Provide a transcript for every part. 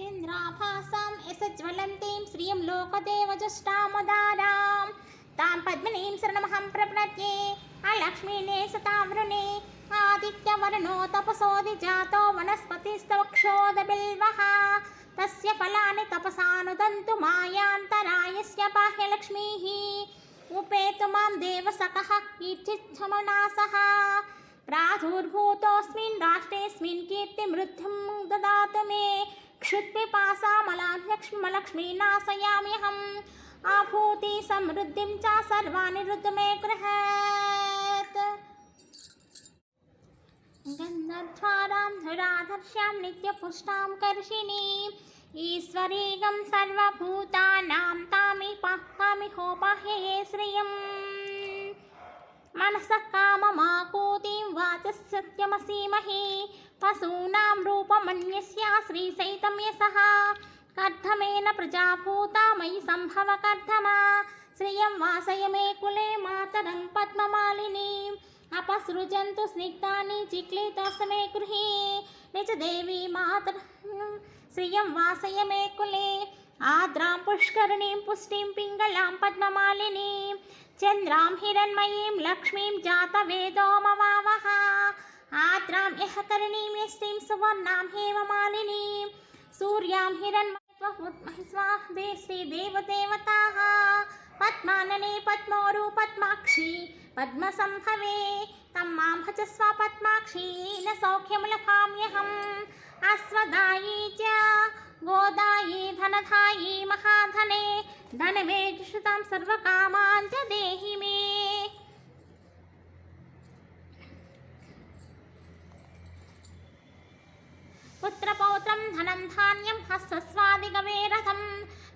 चन्द्राभासां यशज्वलन्तीं श्रियं लोकदेवजुष्टामुदारां तां पद्मिनीं शरणमहं प्रपद्ये अलक्ष्मीने सतावृणे आदित्यवर्णो तपसोऽधिजातो वनस्पतिस्तवक्षोदबिल्वः तस्य फलानि तपसानुदन्तु मायान्तरायस्य बाह्यलक्ष्मीः उपेतु मां देवसखः कीर्तिच्छमनासः प्रादुर्भूतोऽस्मिन् राष्ट्रेऽस्मिन् कीर्तिमृद्धिं ददातु मे क्षुत्पिपासामलक्ष्मी नाशयाम्यहम् आभूति समृद्धिं च सर्वाणि ऋतु मे गृहात् गन्धद्वारां धुराधर्ष्यां नित्यपुष्टां कर्षिणीम् ईश्वरीगं सर्वभूतानां तामिहोपाह्यये श्रियम् मनसः काममाकूतिं वाचः सत्यमसीमहि पशूनां रूपमन्यस्य श्रीसहितं यशः कर्धमेन प्रजाभूता मयि सम्भव कर्धमा श्रियं वासय मे कुले मातरं पद्ममालिनीम् अपसृजन्तु स्निग्धानि चिक्लितोऽस्तमे गृहे निज देवी मातर श्रियं वासय मे कुले आद्रां पुष्करणीं पुष्टिं पिङ्गलां पद्ममालिनीं चन्द्रां हिरण्मयीं लक्ष्मीं जातवेदोमवावः आद्रां यः करणीं यष्टिं सुवर्णां हेममालिनीं सूर्यां हिरण्मयी श्रीदेवदेवताः पद्मानने पद्मोरु पद्माक्षी पद्मसम्भवे तं मां भजस्व पद्माक्षी न सौख्यं लभाम्यहम् अश्वदायी च गोदायी धनधायी महाधने धनमे जुषतां सर्वकामान् च देहि मे पुत्रपौत्रं धनं धान्यं हस्तस्वादिगवे रथं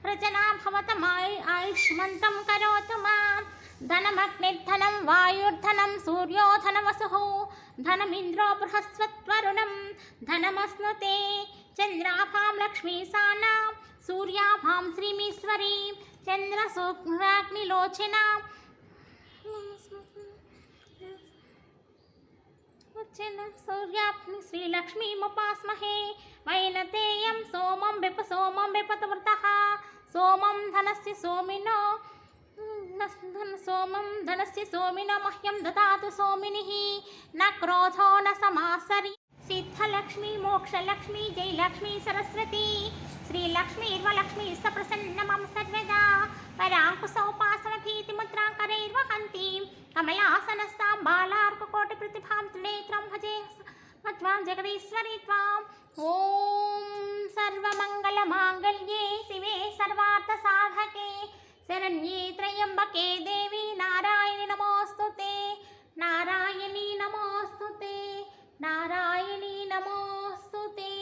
प्रजना भवतमायुष्मन्तं करोतु मां धनमग्निर्धनं वायुर्धनं सूर्यो धनवसुः धनमिन्द्रो बृहस्पतिर्वरुणं धनमश्नुते चन्द्राभां लक्ष्मीसानां सूर्याभां श्रीमीश्वरीं चन्द्रशोक्राग्निलोचनां सूर्याग्नि श्रीलक्ष्मीमुपास्महे वैनतेयं सोमं विपतवृतः सोमं धनस्य सोमिनो मह्यं ददातु सोमिनिः न क्रोधो न समासरि सिद्धलक्ष्मी मोक्षलक्ष्मी जयलक्ष्मी सरस्वती श्रीलक्ष्मीर्वलक्ष्मी सप्रसन्न मम सर्वदा पराङ्कुशोपासनभीतिमुद्रां करैर्वहन्तीं कमलासनस्तां बालार्ककोटिप्रतिभां त्रिनेत्रं भजे मध्वां जगदीश्वरी त्वाम् ॐ सर्वमङ्गलमाङ्गल्ये शिवे सर्वार्थसाधके शरण्ये त्र्यम्बके देवी नारायणी नमोऽस्तुते नारायणी नमोऽस्तुते नारायणी नमोऽस्तुते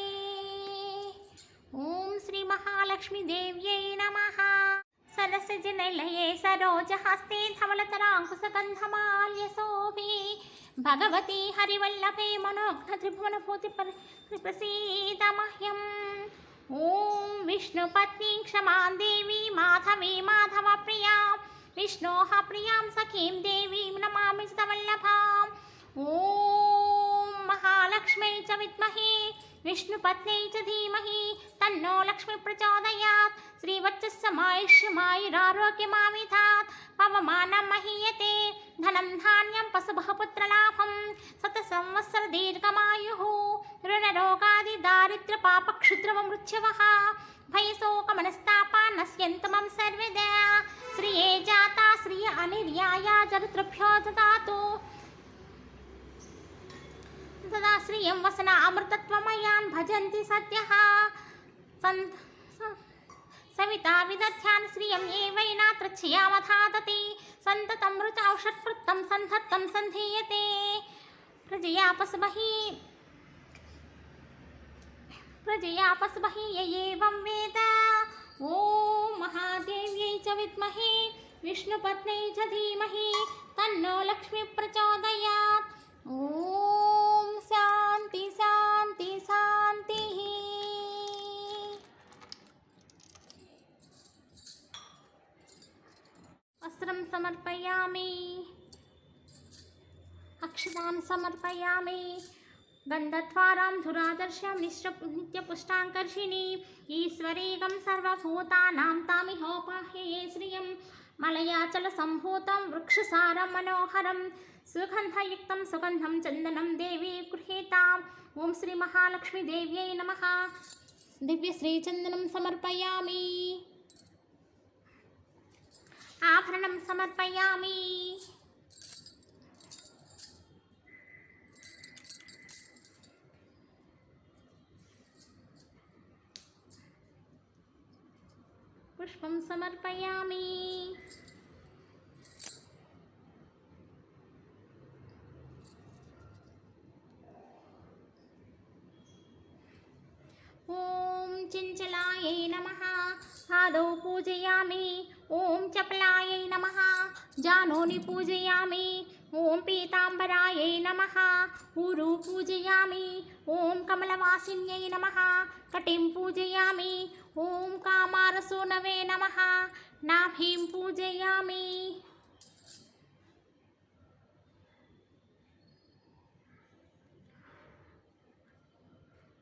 ॐ श्री महालक्ष्मी देव्यै नमः सरसजनलये सरोजहस्ते धवलतराङ्कुशगन्धमाल्यशोभे भगवती हरिवल्लभे मनोघ्नत्रिभुवनभूतिप्रसीद मह्यम् ॐ विष्णुपत्नीं क्षमां देवी माधवी माधवप्रिया विष्णोः प्रियां सखीं देवीं नमामि स्तवल्लभाम् ॐ महालक्ष्म्यै च विद्महे विष्णुपत्न्यै च धीमहि तन्नो लक्ष्मी प्रचोदयात् श्रीवत्समायुष्यमायुरारोग्यमाविधात् पवमानं महीयते धनं धान्यं पशुबहुपुत्रलाभं शतसंवत्सरदीर्घमायुः ऋणरोगादिदारिद्र्यपापक्षुद्रवमृच्छवः भयशोकमनस्तापा नश्यन्तु मम सर्वदा श्रिये जाता श्रिय अनिर्याया जरुतृभ्यो ददातु तदा श्रियं वसना अमृतत्वमयान् भजन्ति सद्यः सविता विदध्यान् श्रियं ये वैनात्रच्छयामधादति सन्ततं ऋतौषट्पृत्तं सन्धत्तं सन्धीयते प्रजया पशुबहि य एवं वेद ॐ महादेव्यै च विद्महे विष्णुपत्न्यै च धीमहि तन्नो लक्ष्मी प्रचोदयात् ॐ शान्ति शान्ति शान्तिः वस्त्रं समर्पयामि अक्षतां समर्पयामि गन्धत्वारां धुरादर्शं नित्यपुष्टाङ्कर्षिणी ईश्वरीगं सर्वभूतानां तामिहोपाह्यये श्रियं मलयाचलसम्भूतं वृक्षसारं मनोहरं सुगन्धयुक्तं सुगन्धं चन्दनं देवी गृहीताम् ॐ श्री महालक्ष्मीदेव्यै नमः। दिव्यश्रीचन्दनं समर्पयामि, आभरणं समर्पयामि। पुष्पं समर्पयामि। ॐ चञ्चलायै नमः, आदौ पूजयामि। ॐ चपलायै नमः, जानोनि पूजयामि। ॐ पीताम्बरायै नमः, ऊरु पूजयामि। ॐ कमलवासिन्यै नमः, कटिं पूजयामि। ॐ कामारसूनवे नमः, नाभिं पूजयामि।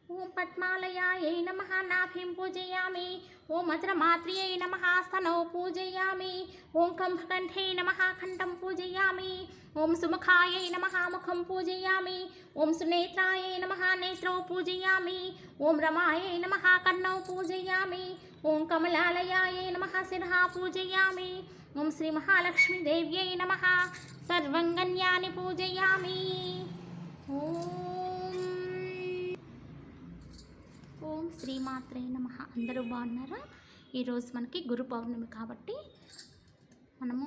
ॐ पद्मालयायै नमः, नाभिं पूजयामि। ॐ अद्रमात्र्यै नमः, स्तनौ पूजयामि। ॐ कम्भकण्ठे नमः, कण्ठं पूजयामि। ॐ सुमुखायै नमः, मुखं पूजयामि। ॐ सुनेत्रायै नमः, नेत्रौ पूजयामि। ॐ रमायै नमः, कर्णौ पूजयामि। ॐ कमलालयायै नमः, शिरः पूजयामि। ॐ श्रीमहालक्ष्मीदेव्यै नमः, सर्वाङ्गन्यानि पूजयामि। ఓం శ్రీమాత్రే నమః. అందరూ బాగున్నారా? ఈరోజు మనకి గురు పౌర్ణమి కాబట్టి మనము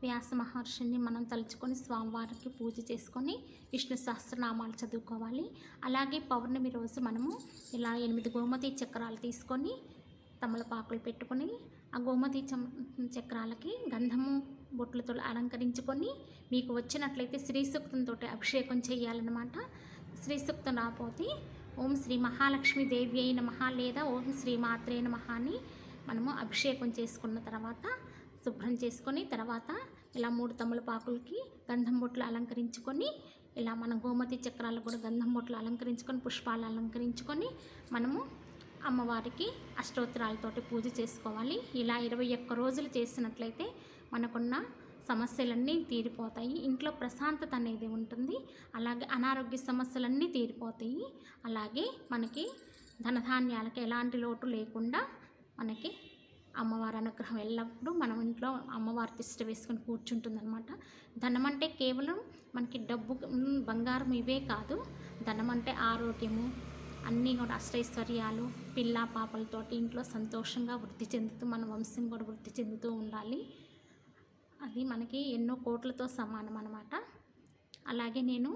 వ్యాస మహర్షిని మనం తలుచుకొని స్వామివారికి పూజ చేసుకొని విష్ణు సహస్రనామాలు చదువుకోవాలి. అలాగే పౌర్ణమి రోజు మనము ఇలా 8 గోమతి చక్రాలు తీసుకొని తమలపాకులు పెట్టుకొని ఆ గోమతి చక్రాలకి గంధము బొట్లతో అలంకరించుకొని మీకు వచ్చినట్లయితే శ్రీ సూక్తంతో అభిషేకం చేయాలన్నమాట. శ్రీ సూక్తం రాకపోతే ఓం శ్రీ మహాలక్ష్మీదేవి అయి నమః లేదా ఓం శ్రీ మాత్రే నమః అని మనము అభిషేకం చేసుకున్న తర్వాత శుభ్రం చేసుకొని తర్వాత ఇలా 3 తమలపాకులకి గంధం బొట్లు అలంకరించుకొని ఇలా మన గోమతి చక్రాలు కూడా గంధం బొట్లు అలంకరించుకొని పుష్పాలు అలంకరించుకొని మనము అమ్మవారికి అష్టోత్తరాలతోటి పూజ చేసుకోవాలి. ఇలా 21 రోజులు చేసినట్లయితే మనకున్న సమస్యలన్నీ తీరిపోతాయి. ఇంట్లో ప్రశాంతత అనేది ఉంటుంది. అలాగే అనారోగ్య సమస్యలన్నీ తీరిపోతాయి. అలాగే మనకి ధనధాన్యాలకి ఎలాంటి లోటు లేకుండా మనకి అమ్మవారి అనుగ్రహం ఎల్లప్పుడూ మనం ఇంట్లో అమ్మవారి తిష్ట వేసుకొని కూర్చుంటుందన్నమాట. ధనం అంటే కేవలం మనకి డబ్బు బంగారం ఇవే కాదు. ధనం అంటే ఆరోగ్యము, అన్నీ కూడా అష్టైశ్వర్యాలు, పిల్ల పాపలతోటి ఇంట్లో సంతోషంగా వృద్ధి చెందుతూ మన వంశం కూడా వృద్ధి చెందుతూ ఉండాలి. అది మనకి ఎన్నో కోట్లతో సమానం అన్నమాట. అలాగే నేను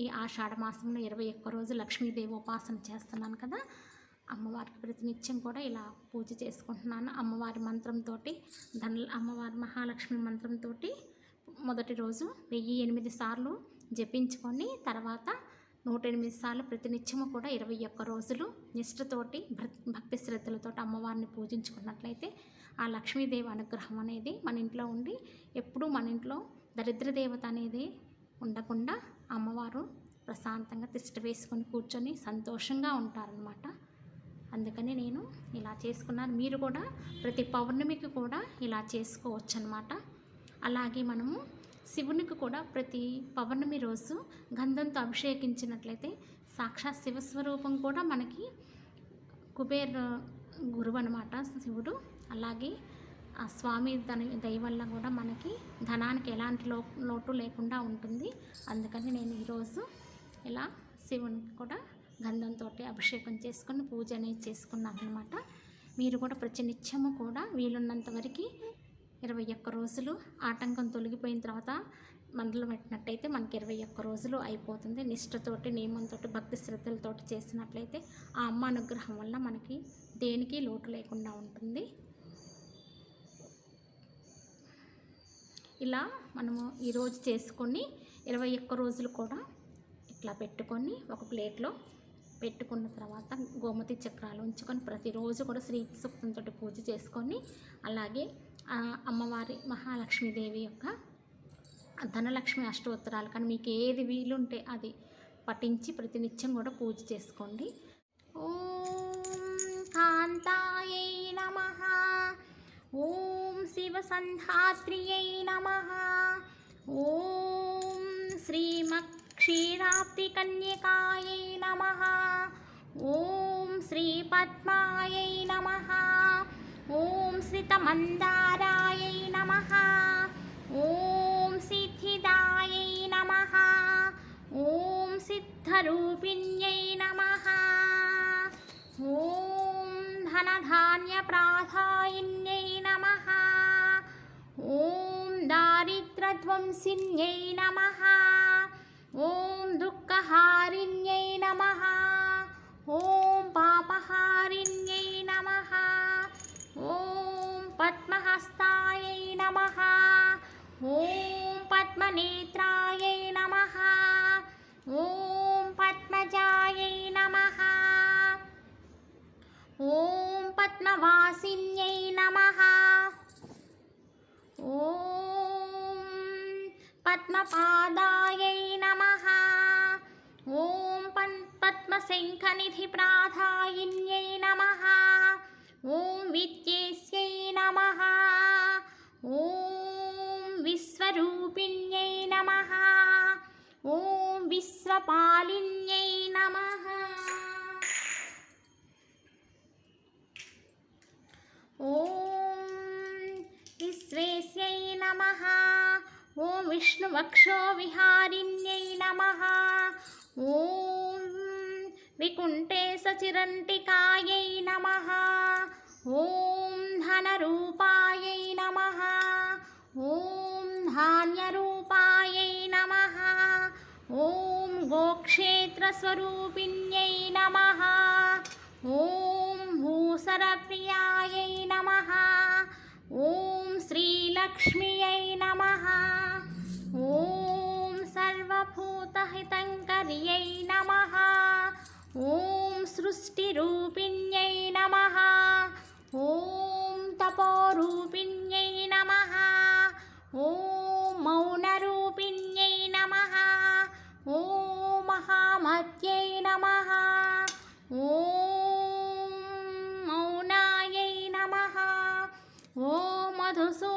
ఈ ఆషాఢ మాసంలో 21 రోజులు లక్ష్మీదేవి ఉపాసన చేస్తున్నాను కదా, అమ్మవారికి ప్రతినిత్యం కూడా ఇలా పూజ చేసుకుంటున్నాను. అమ్మవారి మంత్రంతో అమ్మవారి మహాలక్ష్మి మంత్రంతో మొదటి రోజు 1008 సార్లు జపించుకొని తర్వాత 108 సార్లు ప్రతినిత్యము కూడా 21 రోజులు నిష్ఠతోటి భక్తి శ్రద్ధలతో అమ్మవారిని పూజించుకున్నట్లయితే ఆ లక్ష్మీదేవి అనుగ్రహం అనేది మన ఇంట్లో ఉండి ఎప్పుడూ మన ఇంట్లో దరిద్ర దేవత అనేది ఉండకుండా అమ్మవారు ప్రశాంతంగా తిష్ట వేసుకొని కూర్చొని సంతోషంగా ఉంటారనమాట. అందుకని నేను ఇలా చేసుకున్నాను. మీరు కూడా ప్రతి పౌర్ణమికి కూడా ఇలా చేసుకోవచ్చు అన్నమాట. అలాగే మనము శివునికి కూడా ప్రతి పౌర్ణమి రోజు గంధంతో అభిషేకించినట్లయితే సాక్షాత్ శివస్వరూపం కూడా మనకి కుబేర్ గురువు అనమాట శివుడు. అలాగే ఆ స్వామి దయ వల్ల కూడా మనకి ధనానికి ఎలాంటి లోటు లేకుండా ఉంటుంది. అందుకని నేను ఈరోజు ఇలా శివునికి కూడా గంధంతో అభిషేకం చేసుకొని పూజ అనేది చేసుకున్నాను అనమాట. మీరు కూడా ప్రతినిత్యము కూడా వీలున్నంత వరకు 21 రోజులు ఆటంకం తొలగిపోయిన తర్వాత మొదలు పెట్టినట్టయితే మనకి 21 రోజులు అయిపోతుంది. నిష్ఠతోటి నియమంతో భక్తి శ్రద్ధలతోటి చేసినట్లయితే ఆ అమ్మ అనుగ్రహం వల్ల మనకి దేనికి లోటు లేకుండా ఉంటుంది. ఇలా మనము ఈరోజు చేసుకొని 21 రోజులు కూడా ఇట్లా పెట్టుకొని ఒక ప్లేట్లో పెట్టుకున్న తర్వాత గోమతి చక్రాలు ఉంచుకొని ప్రతిరోజు కూడా శ్రీ సూక్తంతో పూజ చేసుకొని అలాగే అమ్మవారి మహాలక్ష్మీదేవి యొక్క ధనలక్ష్మి అష్టోత్తరాలు కానీ మీకు ఏది వీలుంటే అది పఠించి ప్రతినిత్యం కూడా పూజ చేసుకోండి. ఓం కాంతాయై నమః. ఓం శివసంధాత్రియై నమః. ఓం శ్రీమక్షీరాబ్ధికన్యకాయై నమః. ఓం శ్రీపద్మాయై నమః. ఓం శ్రితమందారాయై నమః. ఓం సిద్ధిదాయై నమః. ఓం సిద్ధరూపిణ్యై నమః. ఓం ధనధాన్యప్రదాయిన్యై నమః. ఓం దారిద్ర్యధ్వంసిన్యై నమః. ఓం దుఃఖహారిణ్యై నమః. ఓం పాపహారిణ్యై నమః. ఓం పద్మహస్తాయై నమః. ఓం పద్మనేత్రాయై నమః. ఓం పద్మజాయై నమః. ఓం పద్మవాసిన్యై నమః. ఓం పద్మపాదాయై నమః. ఓం పద్మశంఖనిధిప్రదాయిన్యై నమః. ఓం విద్యేస్యై నమః. ఓం విశ్వరూపిణ్యై నమః. ఓం విశ్వపాలిన్యై నమః. ఓం విశ్వేశ్యై నమః. ఓం విష్ణువక్షోవిహారిణ్యై నమః. ఓం వికుంఠేశచిరంటికాయై నమః. ఓం ధనరూపాయై నమః. ఓం ధాన్యరూపాయై నమః. ఓం గోక్షేత్రస్వరూపిణ్యై నమః. ఓం భూసరప్రియాయై నమః. ఓం శ్రీలక్ష్మ్యై నమః. ఓం సర్వభూతహితంకర్యై నమః. ఓం సృష్టిరూపిణ్యై నమః. ఓం తపోరూపిణ్యై నమః. ఓం మౌనరూపిణ్యై నమః. ఓం మహామత్యై నమః. ఓం మౌనాయై నమః. ఓం మధుసూ